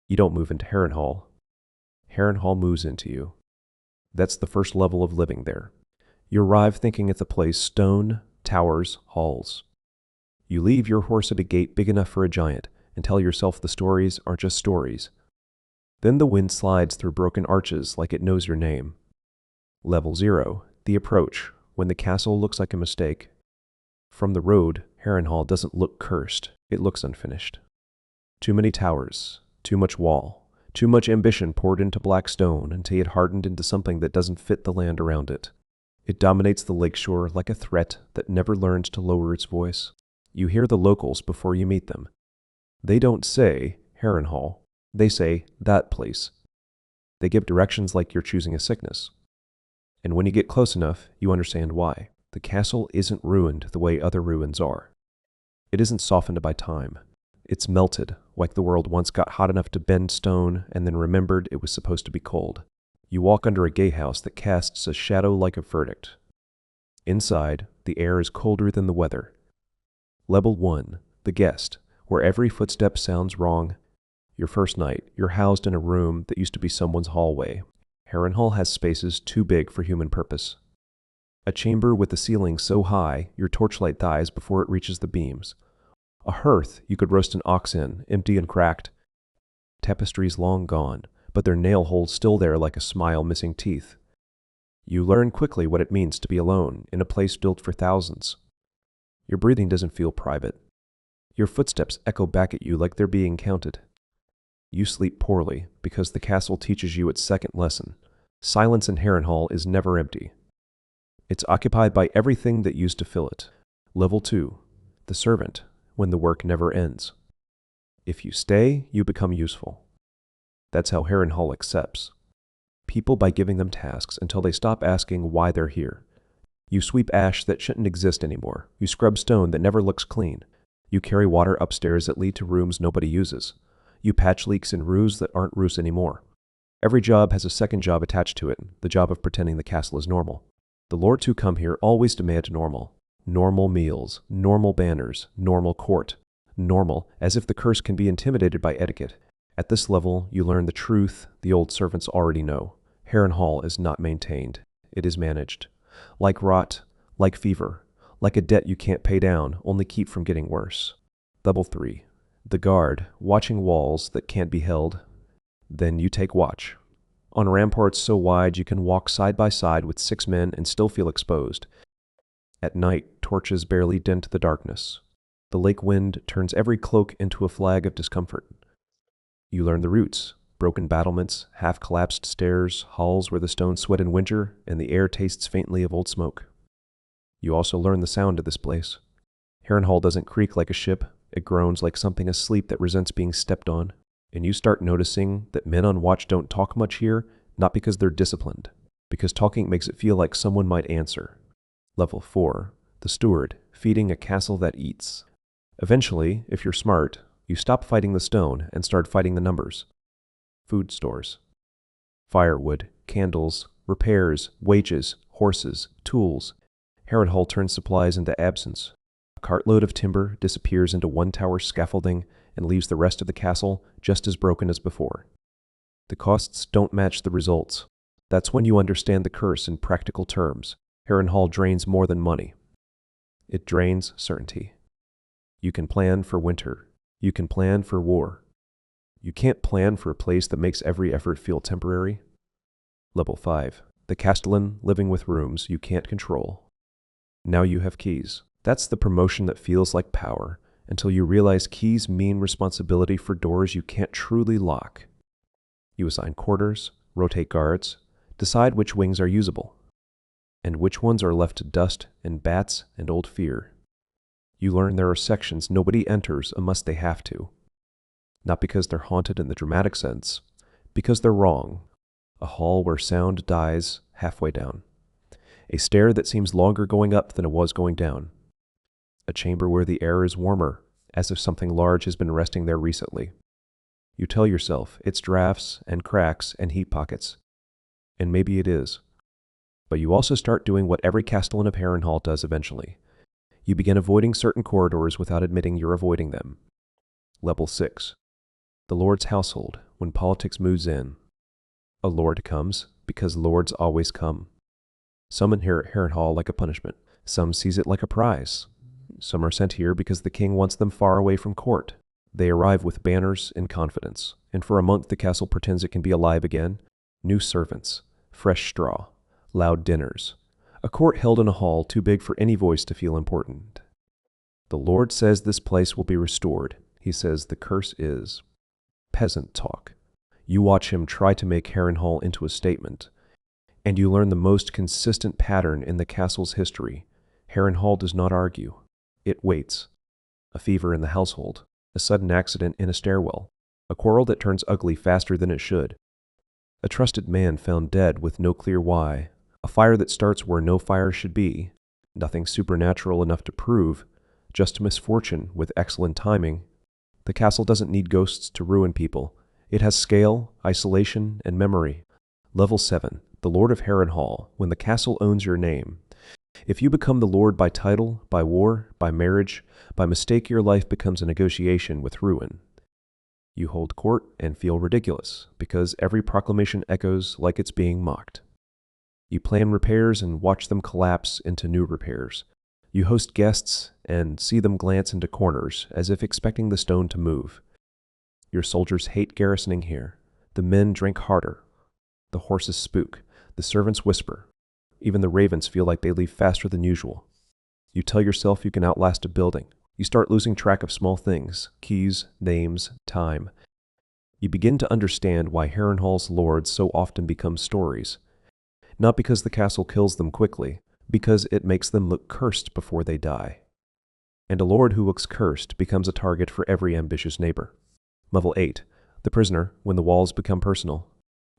You don't move into Harrenhal. Harrenhal moves into you. That's the first level of living there. You arrive thinking it's a place stone, towers, halls. You leave your horse at a gate big enough for a giant and tell yourself the stories aren't just stories. Then the wind slides through broken arches like it knows your name. Level 0, the approach, when the castle looks like a mistake. From the road, Harrenhal doesn't look cursed, it looks unfinished. Too many towers, too much wall, too much ambition poured into black stone until it hardened into something that doesn't fit the land around it. It dominates the lakeshore like a threat that never learns to lower its voice. You hear the locals before you meet them. They don't say Harrenhal, they say that place. They give directions like you're choosing a sickness. And when you get close enough, you understand why. The castle isn't ruined the way other ruins are. It isn't softened by time. It's melted, like the world once got hot enough to bend stone and then remembered it was supposed to be cold. You walk under a gatehouse that casts a shadow like a verdict. Inside, the air is colder than the weather. Level 1, the guest, where every footstep sounds wrong. Your first night, you're housed in a room that used to be someone's hallway. Harrenhal has spaces too big for human purpose. A chamber with a ceiling so high, your torchlight dies before it reaches the beams. A hearth you could roast an ox in, empty and cracked. Tapestries long gone, but their nail holes still there like a smile missing teeth. You learn quickly what it means to be alone in a place built for thousands. Your breathing doesn't feel private. Your footsteps echo back at you like they're being counted. You sleep poorly because the castle teaches you its second lesson. Silence in Harrenhal is never empty. It's occupied by everything that used to fill it. Level 2, the servant, when the work never ends. If you stay, you become useful. That's how Harrenhal accepts people by giving them tasks until they stop asking why they're here. You sweep ash that shouldn't exist anymore. You scrub stone that never looks clean. You carry water upstairs that lead to rooms nobody uses. You patch leaks in roofs that aren't roofs anymore. Every job has a second job attached to it, the job of pretending the castle is normal. The lords who come here always demand normal. Normal meals, normal banners, normal court. Normal, as if the curse can be intimidated by etiquette. At this level, you learn the truth the old servants already know. Harrenhal is not maintained. It is managed. Like rot, like fever, like a debt you can't pay down, only keep from getting worse. Level 3. The guard, watching walls that can't be held. Then you take watch. On ramparts so wide you can walk side by side with 6 men and still feel exposed. At night, torches barely dent the darkness. The lake wind turns every cloak into a flag of discomfort. You learn the routes, broken battlements, half-collapsed stairs, halls where the stones sweat in winter and the air tastes faintly of old smoke. You also learn the sound of this place. Harrenhal doesn't creak like a ship, it groans like something asleep that resents being stepped on. And you start noticing that men on watch don't talk much here, not because they're disciplined, because talking makes it feel like someone might answer. Level 4, the steward, feeding a castle that eats. Eventually, if you're smart, you stop fighting the stone and start fighting the numbers. Food stores. Firewood, candles, repairs, wages, horses, tools. Harrenhal turns supplies into absence. A cartload of timber disappears into one tower scaffolding and leaves the rest of the castle just as broken as before. The costs don't match the results. That's when you understand the curse in practical terms. Harrenhal drains more than money. It drains certainty. You can plan for winter. You can plan for war. You can't plan for a place that makes every effort feel temporary. Level 5. The castellan living with rooms you can't control. Now you have keys. That's the promotion that feels like power, until you realize keys mean responsibility for doors you can't truly lock. You assign quarters, rotate guards, decide which wings are usable, and which ones are left to dust and bats and old fear. You learn there are sections nobody enters unless they have to. Not because they're haunted in the dramatic sense, because they're wrong. A hall where sound dies halfway down. A stair that seems longer going up than it was going down. A chamber where the air is warmer, as if something large has been resting there recently. You tell yourself it's drafts and cracks and heat pockets. And maybe it is. But you also start doing what every castellan of Harrenhal does eventually. You begin avoiding certain corridors without admitting you're avoiding them. Level 6. The Lord's household when politics moves in. A lord comes because lords always come. Some inherit Harrenhal like a punishment. Some seize it like a prize. Some are sent here because the king wants them far away from court. They arrive with banners and confidence, and for a month the castle pretends it can be alive again. New servants, fresh straw, loud dinners, a court held in a hall too big for any voice to feel important. The Lord says this place will be restored. He says the curse is. Peasant talk. You watch him try to make Harrenhal into a statement, and you learn the most consistent pattern in the castle's history. Harrenhal does not argue. It waits. A fever in the household, a sudden accident in a stairwell, a quarrel that turns ugly faster than it should, a trusted man found dead with no clear why, a fire that starts where no fire should be, nothing supernatural enough to prove, just misfortune with excellent timing. The castle doesn't need ghosts to ruin people. It has scale, isolation, and memory. Level 7, the Lord of Harrenhal, when the castle owns your name. If you become the Lord by title, by war, by marriage, by mistake, your life becomes a negotiation with ruin. You hold court and feel ridiculous, because every proclamation echoes like it's being mocked. You plan repairs and watch them collapse into new repairs. You host guests and see them glance into corners, as if expecting the stone to move. Your soldiers hate garrisoning here. The men drink harder. The horses spook. The servants whisper. Even the ravens feel like they leave faster than usual. You tell yourself you can outlast a building. You start losing track of small things, keys, names, time. You begin to understand why Harrenhal's lords so often become stories. Not because the castle kills them quickly, because it makes them look cursed before they die. And a lord who looks cursed becomes a target for every ambitious neighbor. Level 8, the prisoner when the walls become personal.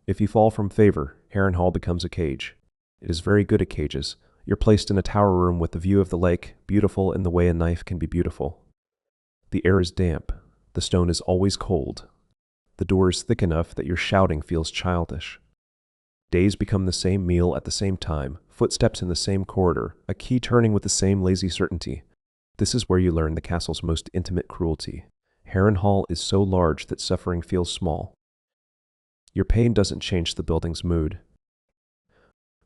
If you fall from favor, Harrenhal becomes a cage. It is very good at cages. You're placed in a tower room with the view of the lake, beautiful in the way a knife can be beautiful. The air is damp. The stone is always cold. The door is thick enough that your shouting feels childish. Days become the same meal at the same time, footsteps in the same corridor, a key turning with the same lazy certainty. This is where you learn the castle's most intimate cruelty. Harrenhal is so large that suffering feels small. Your pain doesn't change the building's mood.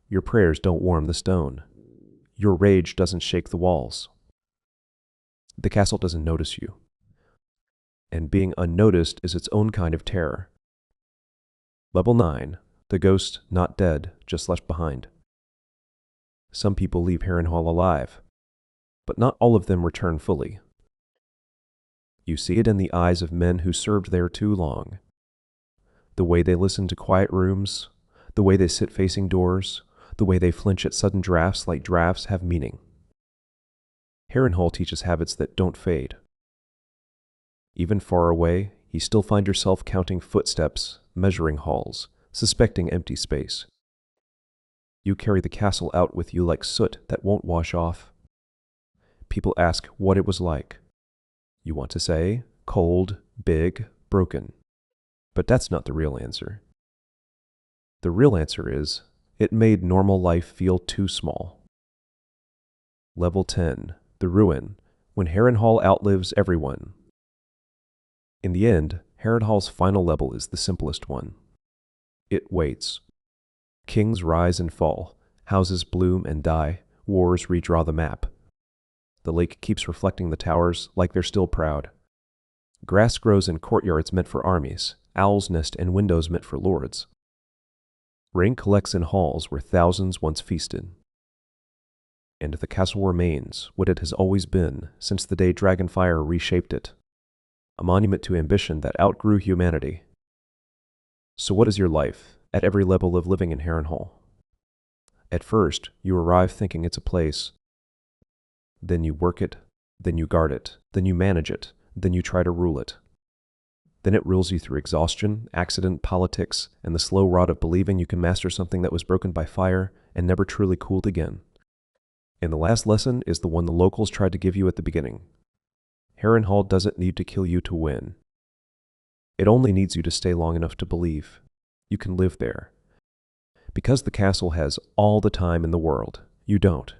Your prayers don't warm the stone. Your rage doesn't shake the walls. The castle doesn't notice you. And being unnoticed is its own kind of terror. Level 9, the ghost not dead, just left behind. Some people leave Harrenhal alive, but not all of them return fully. You see it in the eyes of men who served there too long. The way they listen to quiet rooms, the way they sit facing doors, the way they flinch at sudden drafts like drafts have meaning. Harrenhal teaches habits that don't fade. Even far away, you still find yourself counting footsteps, measuring halls, suspecting empty space. You carry the castle out with you like soot that won't wash off. People ask what it was like. You want to say, cold, big, broken. But that's not the real answer. The real answer is, it made normal life feel too small. Level 10, the ruin, when Harrenhal outlives everyone. In the end, Harrenhal's final level is the simplest one. It waits. Kings rise and fall, houses bloom and die, wars redraw the map. The lake keeps reflecting the towers like they're still proud. Grass grows in courtyards meant for armies, owls nest in windows meant for lords. Rain collects in halls where thousands once feasted. And the castle remains what it has always been since the day Dragonfire reshaped it. A monument to ambition that outgrew humanity. So what is your life, at every level of living in Harrenhal? At first, you arrive thinking it's a place. Then you work it, then you guard it, then you manage it, then you try to rule it. Then it rules you through exhaustion, accident, politics, and the slow rot of believing you can master something that was broken by fire and never truly cooled again. And the last lesson is the one the locals tried to give you at the beginning. Harrenhal doesn't need to kill you to win. It only needs you to stay long enough to believe. You can live there. Because the castle has all the time in the world, you don't.